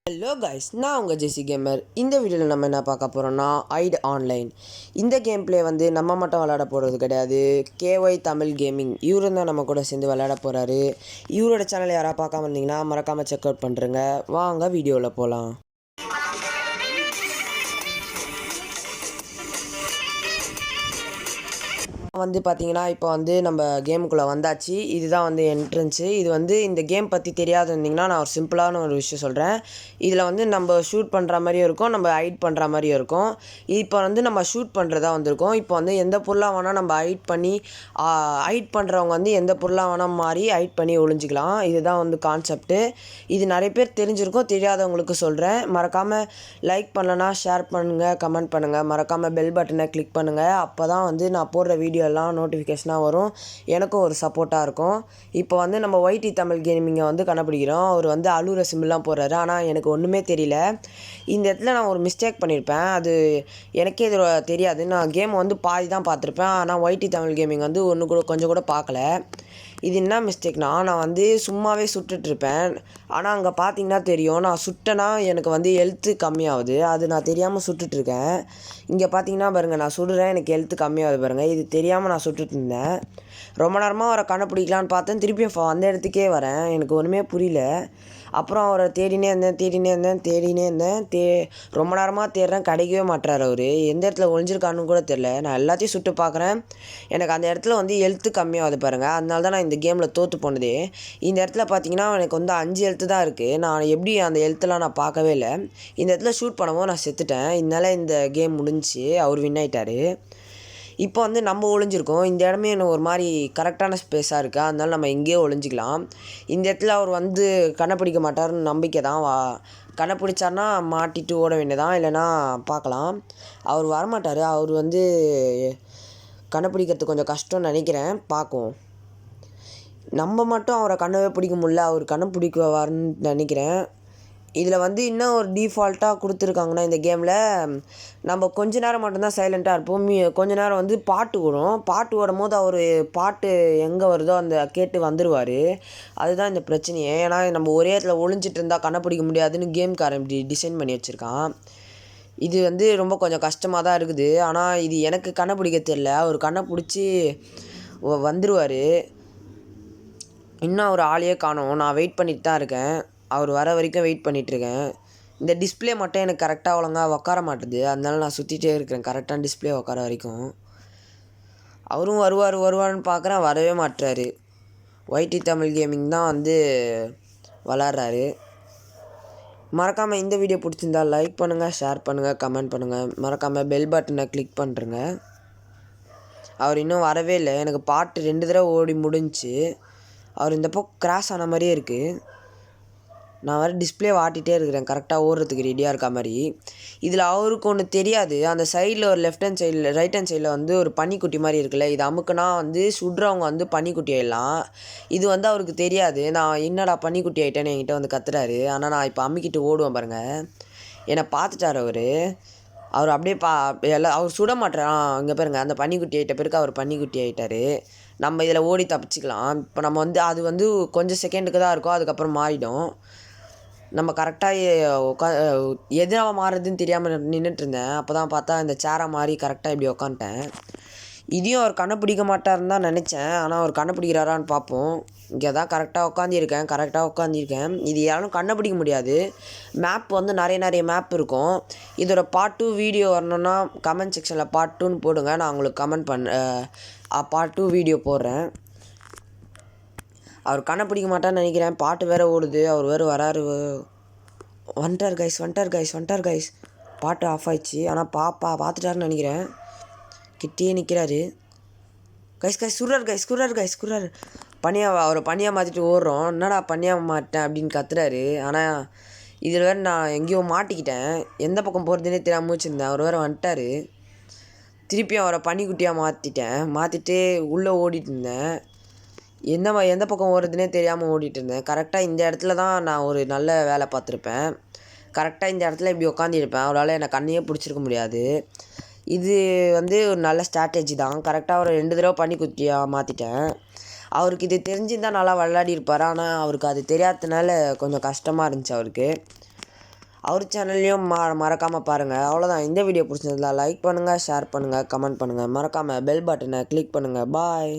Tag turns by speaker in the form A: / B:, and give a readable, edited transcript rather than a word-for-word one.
A: Hello guys, நான் உங்கள் ஜெசி gamer. இந்த வீடியோவில் நம்ம என்ன பார்க்க போகிறோம்னா ஐட் ஆன்லைன். இந்த கேம் பிளே வந்து நம்ம மட்டும் விளையாட போகிறது கிடையாது. கேஒய் தமிழ் கேமிங் இவரும் தான் நம்ம கூட சேர்ந்து விளையாட போகிறாரு. இவரோட சேனல் யாராவது பார்க்காம இருந்தீங்கன்னா மறக்காமல் செக் அவுட் பண்ணுறேங்க. வாங்க வீடியோவில் போகலாம். வந்து பார்த்தீங்கன்னா இப்போ வந்து நம்ம கேமுக்குள்ளே வந்தாச்சு. இதுதான் வந்து என்ட்ரன்ஸு. இது வந்து இந்த கேம் பற்றி தெரியாது இருந்தீங்கன்னா நான் ஒரு சிம்பிளான ஒரு விஷயம் சொல்கிறேன். இதில் வந்து நம்ம ஷூட் பண்ணுற மாதிரியும் இருக்கும், நம்ம ஹைட் பண்ணுற மாதிரியும் இருக்கும். இப்போ வந்து நம்ம ஷூட் பண்ணுறதா வந்திருக்கோம். இப்போ வந்து எந்த பொருளாக வேணால் நம்ம ஹைட் பண்ணி ஹைட் பண்ணுறவங்க வந்து எந்த பொருளாக வேணால் மாறி ஹைட் பண்ணி ஒளிஞ்சிக்கலாம். இதுதான் வந்து கான்செப்ட்டு. இது நிறைய பேர் தெரிஞ்சிருக்கும், தெரியாதவங்களுக்கு சொல்கிறேன். மறக்காமல் லைக் பண்ணலன்னா ஷேர் பண்ணுங்கள், கமெண்ட் பண்ணுங்கள். மறக்காமல் பெல் பட்டனை கிளிக் பண்ணுங்கள். அப்போ தான் வந்து நான் போடுற வீடியோ எல்லாம் நோட்டிஃபிகேஷனாக வரும். எனக்கும் ஒரு சப்போர்ட்டாக இருக்கும். இப்போ வந்து நம்ம ஒய்டி தமிழ் கேமிங்கை வந்து கண்டுபிடிக்கிறோம். அவர் வந்து அழுகிற சிம்பிள்லாம் போடுறாரு. ஆனால் எனக்கு ஒன்றுமே தெரியல. இந்த இடத்துல நான் ஒரு மிஸ்டேக் பண்ணியிருப்பேன். அது எனக்கே இது தெரியாது. நான் கேம் வந்து பாதி தான் பார்த்துருப்பேன். ஆனால் ஒய்டி தமிழ் கேமிங் வந்து ஒன்று கூட கொஞ்சம் கூட பார்க்கல. இது என்ன மிஸ்டேக்னா, நான் வந்து சும்மாவே சுட்டுட்ருப்பேன். ஆனால் அங்கே பார்த்தீங்கன்னா தெரியும், நான் சுட்டேன்னா எனக்கு வந்து ஹெல்த்து கம்மியாகுது. அது நான் தெரியாமல் சுட்டுட்ருக்கேன். இங்கே பார்த்தீங்கன்னா பாருங்கள், நான் சுடுறேன், எனக்கு ஹெல்த்து கம்மியாகுது பாருங்கள். இது தெரியாமல் நான் சுட்டுட்டு இருந்தேன். ரொம்ப நேரமாக அவரை கண்டுபிடிக்கலான்னு பார்த்தேன். திருப்பியும் அந்த இடத்துக்கே வரேன். எனக்கு ஒன்றுமே புரியல. அப்புறம் அவரை தேடினே இருந்தேன். ரொம்ப நேரமாக தேடுறேன், கிடைக்கவே மாட்டுறாரு அவர். எந்த இடத்துல ஒளிஞ்சிருக்கான்னு கூட தெரில. நான் எல்லாத்தையும் சுட்டு பார்க்குறேன். எனக்கு அந்த இடத்துல வந்து ஹெல்த்து கம்மியாகுது பாருங்கள். அதனால தான் நான் இந்த கேமில் தோற்று போனதே. இந்த இடத்துல பார்த்தீங்கன்னா எனக்கு வந்து 5 ஹெல்த்து தான் இருக்குது. நான் எப்படி அந்த ஹெல்த்தெலாம் நான் பார்க்கவே இல்லை. இந்த இடத்துல ஷூட் பண்ணும்போது நான் செத்துட்டேன். இதனால இந்த கேம் முடிஞ்சிச்சு. அவர் வின் ஆகிட்டார். இப்போ வந்து நம்ம ஒளிஞ்சிருக்கோம். இந்த இடமே எனக்கு ஒரு மாதிரி கரெக்டான ஸ்பேஸாக இருக்குது. அதனால நம்ம எங்கேயோ ஒளிஞ்சிக்கலாம். இந்த இடத்துல அவர் வந்து கண்டுபிடிக்க மாட்டார்னு நம்பிக்கை தான். கண்டுபிடிச்சார்னா மாட்டிட்டு ஓட வேண்டியதான், இல்லைனா பார்க்கலாம். அவர் வரமாட்டார். அவர் வந்து கண்டுபிடிக்கிறது கொஞ்சம் கஷ்டம்னு நினைக்கிறேன். பார்க்கும். நம்ம மட்டும் அவரை கண்ணவே பிடிக்க முடியல. அவர் கண்டுபிடிக்குவார்னு நினைக்கிறேன். இதில் வந்து இன்னும் ஒரு டீஃபால்ட்டாக கொடுத்துருக்காங்கன்னா இந்த கேமில் நம்ம கொஞ்ச நேரம் மட்டும்தான் சைலண்ட்டாக இருப்போம். கொஞ்ச நேரம் வந்து பாட்டு ஓடும். பாட்டு ஓடும் போது அவர் பாட்டு எங்கே வருதோ அந்த கேட்டு வந்துடுவார். அதுதான் இந்த பிரச்சனையே. ஏன்னா நம்ம ஒரே இடத்துல ஒளிஞ்சிட்டு இருந்தால் கண்டுபிடிக்க முடியாதுன்னு கேம்காரன் இப்படி டிசைன் பண்ணி வச்சுருக்கான். இது வந்து ரொம்ப கொஞ்சம் கஷ்டமாக தான் இருக்குது. ஆனால் இது எனக்கு கண்டுபிடிக்க தெரியல. அவர் கண்டுபிடிச்சி வந்துடுவார். இன்னும் அவர் ஆளையே காணோம். நான் வெயிட் பண்ணிட்டு தான் இருக்கேன். அவர் வர வரைக்கும் வெயிட் பண்ணிகிட்ருக்கேன். இந்த டிஸ்பிளே மட்டும் எனக்கு கரெக்டாக ஒழுங்காக உட்கார மாட்டுது. அதனால நான் சுற்றிட்டே இருக்கிறேன் கரெக்டான டிஸ்பிளே உட்கார வரைக்கும். அவரும் வருவார்னு பார்க்குறேன், வரவே மாட்டுறாரு. ஒய்டி தமிழ் கேமிங் தான் வந்து விளாட்றாரு. மறக்காமல் இந்த வீடியோ பிடிச்சிருந்தா லைக் பண்ணுங்கள், ஷேர் பண்ணுங்கள், கமெண்ட் பண்ணுங்கள். மறக்காமல் பெல் பட்டனை கிளிக் பண்ணுறேங்க. அவர் இன்னும் வரவே இல்லை. எனக்கு பாட்டு 2 தடவை ஓடி முடிஞ்சிச்சு. அவர் இந்த பக்கம் கிராஸ் ஆன மாதிரியே இருக்குது. நான் வேறு டிஸ்பிளே வாட்டிகிட்டே இருக்கிறேன் கரெக்டாக ஓடுறதுக்கு ரெடியாக இருக்க மாதிரி. இதில் அவருக்கு ஒன்று தெரியாது. அந்த சைடில் ஒரு ரைட் ஹேண்ட் சைடில் வந்து ஒரு பன்னிக்குட்டி மாதிரி இருக்குல்ல, இது அமுக்குனா வந்து சுடுறவங்க வந்து பன்னிக்குட்டி ஆகிடலாம். இது வந்து அவருக்கு தெரியாது. நான் என்னடா பன்னிக்குட்டி ஆகிட்டேன்னு என்கிட்ட வந்து கத்துறாரு. ஆனால் நான் இப்போ அமுக்கிட்டு ஓடுவேன் பாருங்கள். என்னை பார்த்துட்டார் அவர் அப்படியே அவர் சுட மாட்டார். இங்கே பாருங்கள், அந்த பன்னிக்குட்டி ஆகிட்ட பிறகு அவர் பன்னிக்குட்டி ஆகிட்டார். நம்ம இதில் ஓடி தப்பிச்சிக்கலாம். இப்போ நம்ம வந்து அது வந்து கொஞ்சம் செகண்டுக்கு தான் இருக்கும், அதுக்கப்புறம் மாறிடும். நம்ம கரெக்டாக எதிராக மாறுறதுன்னு தெரியாமல் நின்றுட்டுருந்தேன். அப்போ தான் பார்த்தா இந்த சேரை மாறி கரெக்டாக இப்படி உக்காந்துட்டேன். இதையும் அவர் கண்டுபிடிக்க மாட்டாருன்னு தான் நினச்சேன். ஆனால் அவர் கண்டுபிடிக்கிறாரான்னு பார்ப்போம். இங்கே தான் கரெக்டாக உட்காந்திருக்கேன். இது யாரும் கண்டுபிடிக்க முடியாது. மேப் வந்து நிறைய மேப் இருக்கும். இதோட பார்ட் 2 வீடியோ வரணுன்னா கமெண்ட் செக்ஷனில் பார்ட் 2ன்னு போடுங்க. நான் உங்களுக்கு கமெண்ட் பார்ட் 2 வீடியோ போடுறேன். அவர் கண்டுபிடிக்க மாட்டான்னு நினைக்கிறேன். பாட்டு வேறு ஓடுது. அவர் வேறு வராரு. வந்துட்டார் கைஸ். பாட்டு ஆஃப் ஆயிடுச்சு. ஆனால் பார்த்துட்டாருன்னு நினைக்கிறேன். கிட்டே நிற்கிறாரு. கைஸ் சுடுறாரு. அவரை பனியாக மாற்றிட்டு ஓடுறோம். என்னடா பனியாக மாட்டேன் அப்படின்னு கத்துறாரு. ஆனால் இதில் வேறு நான் எங்கேயோ மாட்டிக்கிட்டேன். எந்த பக்கம் போகிறதுனே தெரியாமல் வச்சுருந்தேன். அவர் வேறு வந்துட்டார். திருப்பியும் அவரை பனிக்குட்டியாக மாற்றிட்டு உள்ளே ஓடிட்டு இருந்தேன். எந்த பக்கம் ஓடுறதுனே தெரியாமல் ஓடிட்டு இருந்தேன். கரெக்டாக இந்த இடத்துல தான் நான் ஒரு நல்ல வேலை பார்த்துருப்பேன். கரெக்டாக இந்த இடத்துல இப்படி உட்காந்துருப்பேன். அவரால் என்னை கண்ணையே பிடிச்சிருக்க முடியாது. இது வந்து ஒரு நல்ல ஸ்ட்ராட்டஜி தான். கரெக்டாக ஒரு 2 தடவை பனிக்குட்டியாக மாற்றிட்டேன். அவருக்கு இது தெரிஞ்சிருந்தால் நல்லா விளையாடி இருப்பார். ஆனால் அவருக்கு அது தெரியாததுனால கொஞ்சம் கஷ்டமாக இருந்துச்சு அவருக்கு. அவர் சேனல்லையும் மறக்காமல் பாருங்கள். அவ்வளோதான். இந்த வீடியோ பிடிச்சிருந்தா லைக் பண்ணுங்கள், ஷேர் பண்ணுங்கள், கமெண்ட் பண்ணுங்கள். மறக்காமல் பெல் பட்டனை கிளிக் பண்ணுங்கள். பாய்.